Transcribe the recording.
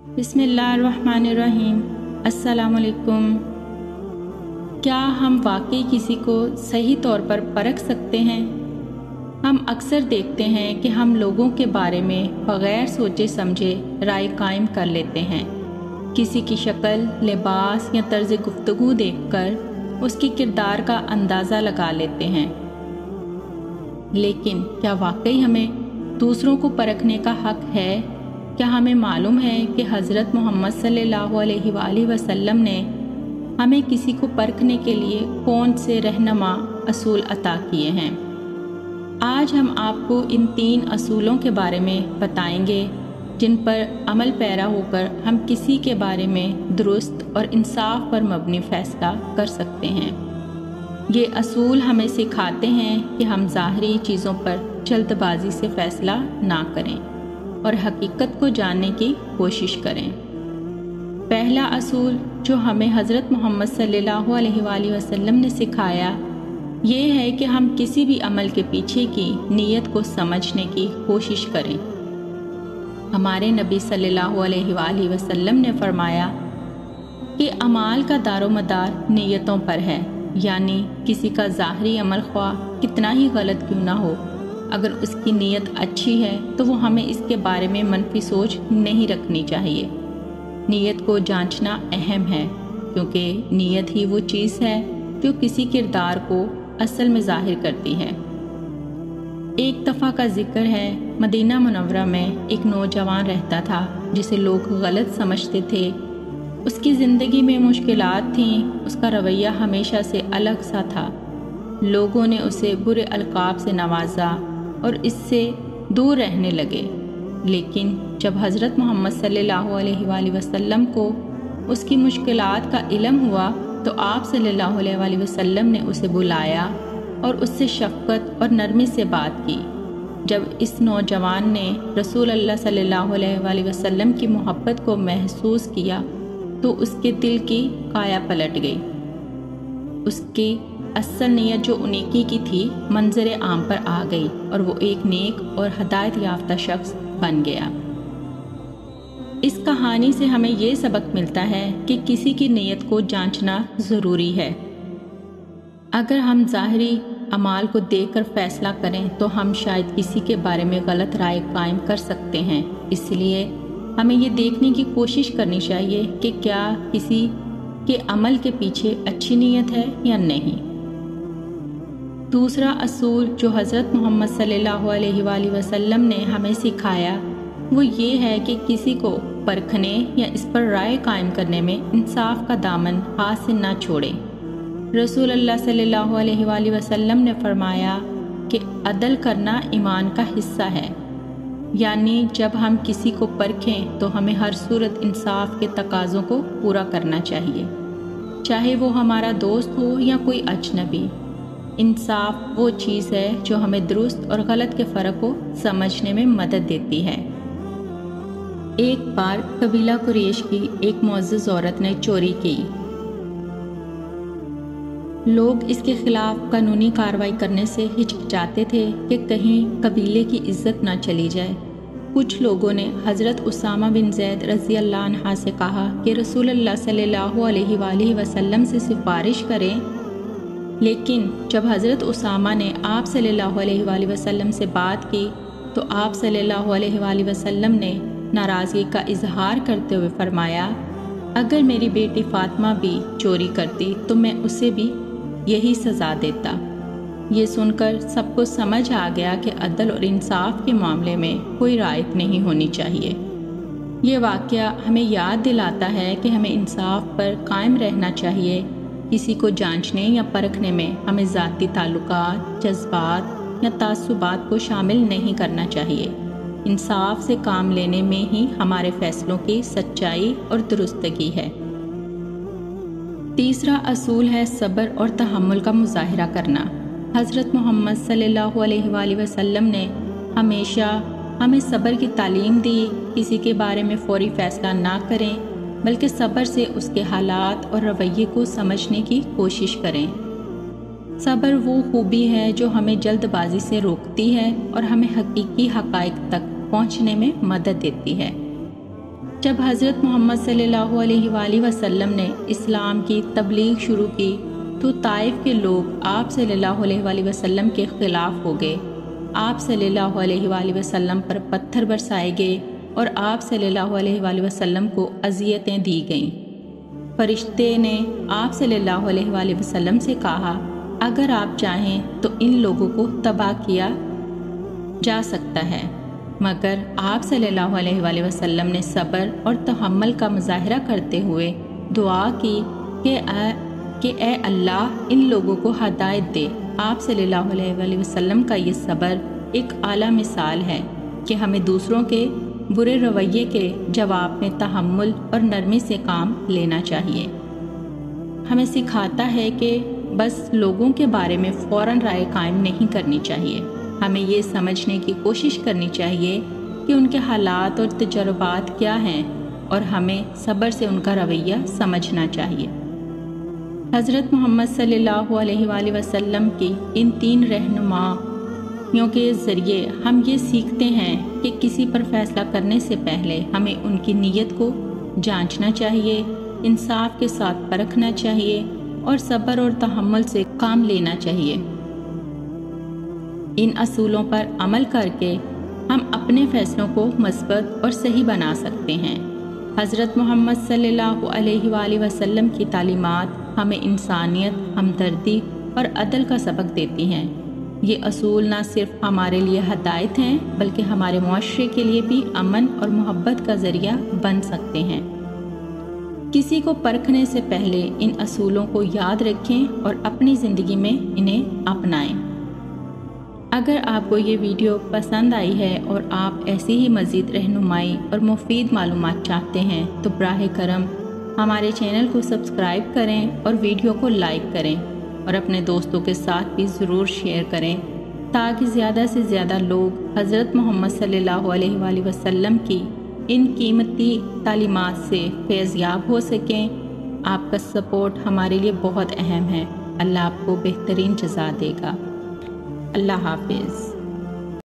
بسم اللہ الرحمن الرحیم۔ السلام علیکم۔ کیا ہم واقعی کسی کو صحیح طور پر پرکھ سکتے ہیں؟ ہم اکثر دیکھتے ہیں کہ ہم لوگوں کے بارے میں بغیر سوچے سمجھے رائے قائم کر لیتے ہیں۔ کسی کی شکل، لباس یا طرز گفتگو دیکھ کر اس کی کردار کا اندازہ لگا لیتے ہیں۔ لیکن کیا واقعی ہمیں دوسروں کو پرکھنے کا حق ہے؟ کیا ہمیں معلوم ہے کہ حضرت محمد صلی اللہ علیہ وآلہ وسلم نے ہمیں کسی کو پرکھنے کے لیے کون سے رہنما اصول عطا کیے ہیں؟ آج ہم آپ کو ان 3 اصولوں کے بارے میں بتائیں گے جن پر عمل پیرا ہو کر ہم کسی کے بارے میں درست اور انصاف پر مبنی فیصلہ کر سکتے ہیں۔ یہ اصول ہمیں سکھاتے ہیں کہ ہم ظاہری چیزوں پر جلد بازی سے فیصلہ نہ کریں اور حقیقت کو جاننے کی کوشش کریں۔ پہلا اصول جو ہمیں حضرت محمد صلی اللہ علیہ وآلہ وسلم نے سکھایا یہ ہے کہ ہم کسی بھی عمل کے پیچھے کی نیت کو سمجھنے کی کوشش کریں۔ ہمارے نبی صلی اللہ علیہ وآلہ وسلم نے فرمایا کہ اعمال کا دار و مدار نیتوں پر ہے، یعنی کسی کا ظاہری عمل خواہ کتنا ہی غلط کیوں نہ ہو، اگر اس کی نیت اچھی ہے تو وہ ہمیں اس کے بارے میں منفی سوچ نہیں رکھنی چاہیے۔ نیت کو جانچنا اہم ہے کیونکہ نیت ہی وہ چیز ہے جو کسی کردار کو اصل میں ظاہر کرتی ہے۔ ایک دفعہ کا ذکر ہے، مدینہ منورہ میں ایک نوجوان رہتا تھا جسے لوگ غلط سمجھتے تھے۔ اس کی زندگی میں مشکلات تھیں، اس کا رویہ ہمیشہ سے الگ سا تھا۔ لوگوں نے اسے برے القاب سے نوازا اور اس سے دور رہنے لگے، لیکن جب حضرت محمد صلی اللہ علیہ وآلہ وسلم کو اس کی مشکلات کا علم ہوا تو آپ صلی اللہ علیہ وآلہ وسلم نے اسے بلایا اور اس سے شفقت اور نرمی سے بات کی۔ جب اس نوجوان نے رسول اللہ صلی اللہ علیہ وآلہ وسلم کی محبت کو محسوس کیا تو اس کے دل کی کایا پلٹ گئی۔ اس کی اصل نیت جو نیکی کی تھی منظر عام پر آ گئی اور وہ ایک نیک اور ہدایت یافتہ شخص بن گیا۔ اس کہانی سے ہمیں یہ سبق ملتا ہے کہ کسی کی نیت کو جانچنا ضروری ہے۔ اگر ہم ظاہری اعمال کو دیکھ کر فیصلہ کریں تو ہم شاید کسی کے بارے میں غلط رائے قائم کر سکتے ہیں، اس لیے ہمیں یہ دیکھنے کی کوشش کرنی چاہیے کہ کیا کسی کے عمل کے پیچھے اچھی نیت ہے یا نہیں۔ دوسرا اصول جو حضرت محمد صلی اللہ علیہ وآلہ وسلم نے ہمیں سکھایا وہ یہ ہے کہ کسی کو پرکھنے یا اس پر رائے قائم کرنے میں انصاف کا دامن ہاتھ سے نہ چھوڑیں۔ رسول اللہ صلی اللہ علیہ وآلہ وسلم نے فرمایا کہ عدل کرنا ایمان کا حصہ ہے، یعنی جب ہم کسی کو پرکھیں تو ہمیں ہر صورت انصاف کے تقاضوں کو پورا کرنا چاہیے، چاہے وہ ہمارا دوست ہو یا کوئی اجنبی۔ انصاف وہ چیز ہے جو ہمیں درست اور غلط کے فرق کو سمجھنے میں مدد دیتی ہے۔ ایک بار قبیلہ قریش کی ایک معزز عورت نے چوری کی۔ لوگ اس کے خلاف قانونی کارروائی کرنے سے ہچکچاتے تھے کہ کہیں قبیلے کی عزت نہ چلی جائے۔ کچھ لوگوں نے حضرت اسامہ بن زید رضی اللہ عنہ سے کہا کہ رسول اللہ صلی اللہ علیہ وآلہ وسلم سے سفارش کریں، لیکن جب حضرت اسامہ نے آپ صلی اللہ علیہ وآلہ وسلم سے بات کی تو آپ صلی اللہ علیہ وآلہ وسلم نے ناراضگی کا اظہار کرتے ہوئے فرمایا، اگر میری بیٹی فاطمہ بھی چوری کرتی تو میں اسے بھی یہی سزا دیتا۔ یہ سن کر سب کو سمجھ آ گیا کہ عدل اور انصاف کے معاملے میں کوئی رعایت نہیں ہونی چاہیے۔ یہ واقعہ ہمیں یاد دلاتا ہے کہ ہمیں انصاف پر قائم رہنا چاہیے۔ کسی کو جانچنے یا پرکھنے میں ہمیں ذاتی تعلقات، جذبات یا تعصبات کو شامل نہیں کرنا چاہیے۔ انصاف سے کام لینے میں ہی ہمارے فیصلوں کی سچائی اور درستگی ہے۔ تیسرا اصول ہے صبر اور تحمل کا مظاہرہ کرنا۔ حضرت محمد صلی اللہ علیہ وآلہ وسلم نے ہمیشہ ہمیں صبر کی تعلیم دی۔ کسی کے بارے میں فوری فیصلہ نہ کریں بلکہ صبر سے اس کے حالات اور رویے کو سمجھنے کی کوشش کریں۔ صبر وہ خوبی ہے جو ہمیں جلد بازی سے روکتی ہے اور ہمیں حقیقی حقائق تک پہنچنے میں مدد دیتی ہے۔ جب حضرت محمد صلی اللہ علیہ وآلہ وسلم نے اسلام کی تبلیغ شروع کی تو طائف کے لوگ آپ صلی اللہ علیہ وآلہ وسلم کے خلاف ہو گئے۔ آپ صلی اللہ علیہ وآلہ وسلم پر پتھر برسائے گئے اور آپ صلی اللہ علیہ وآلہ وسلم کو اذیتیں دی گئیں۔ فرشتے نے آپ صلی اللہ علیہ وآلہ وسلم سے کہا، اگر آپ چاہیں تو ان لوگوں کو تباہ کیا جا سکتا ہے، مگر آپ صلی اللہ علیہ وآلہ وسلم نے صبر اور تحمل کا مظاہرہ کرتے ہوئے دعا کی کہ اے اللہ ان لوگوں کو ہدایت دے۔ آپ صلی اللہ علیہ وآلہ وسلم کا یہ صبر ایک اعلیٰ مثال ہے کہ ہمیں دوسروں کے برے رویے کے جواب میں تحمل اور نرمی سے کام لینا چاہیے۔ ہمیں سکھاتا ہے کہ بس لوگوں کے بارے میں فوراً رائے قائم نہیں کرنی چاہیے، ہمیں یہ سمجھنے کی کوشش کرنی چاہیے کہ ان کے حالات اور تجربات کیا ہیں اور ہمیں صبر سے ان کا رویہ سمجھنا چاہیے۔ حضرت محمد صلی اللہ علیہ وآلہ وسلم کی ان 3 رہنمائیوں کے ذریعے ہم یہ سیکھتے ہیں کہ کسی پر فیصلہ کرنے سے پہلے ہمیں ان کی نیت کو جانچنا چاہیے، انصاف کے ساتھ پرکھنا چاہیے اور صبر اور تحمل سے کام لینا چاہیے۔ ان اصولوں پر عمل کر کے ہم اپنے فیصلوں کو مثبت اور صحیح بنا سکتے ہیں۔ حضرت محمد صلی اللہ علیہ وآلہ وسلم کی تعلیمات ہمیں انسانیت، ہمدردی اور عدل کا سبق دیتی ہیں۔ یہ اصول نہ صرف ہمارے لیے ہدایت ہیں بلکہ ہمارے معاشرے کے لیے بھی امن اور محبت کا ذریعہ بن سکتے ہیں۔ کسی کو پرکھنے سے پہلے ان اصولوں کو یاد رکھیں اور اپنی زندگی میں انہیں اپنائیں۔ اگر آپ کو یہ ویڈیو پسند آئی ہے اور آپ ایسی ہی مزید رہنمائی اور مفید معلومات چاہتے ہیں تو براہ کرم ہمارے چینل کو سبسکرائب کریں اور ویڈیو کو لائک کریں اور اپنے دوستوں کے ساتھ بھی ضرور شیئر کریں تاکہ زیادہ سے زیادہ لوگ حضرت محمد صلی اللہ علیہ وآلہ وسلم کی ان قیمتی تعلیمات سے فیض یاب ہو سکیں۔ آپ کا سپورٹ ہمارے لیے بہت اہم ہے۔ اللہ آپ کو بہترین جزا دے گا۔ اللہ حافظ۔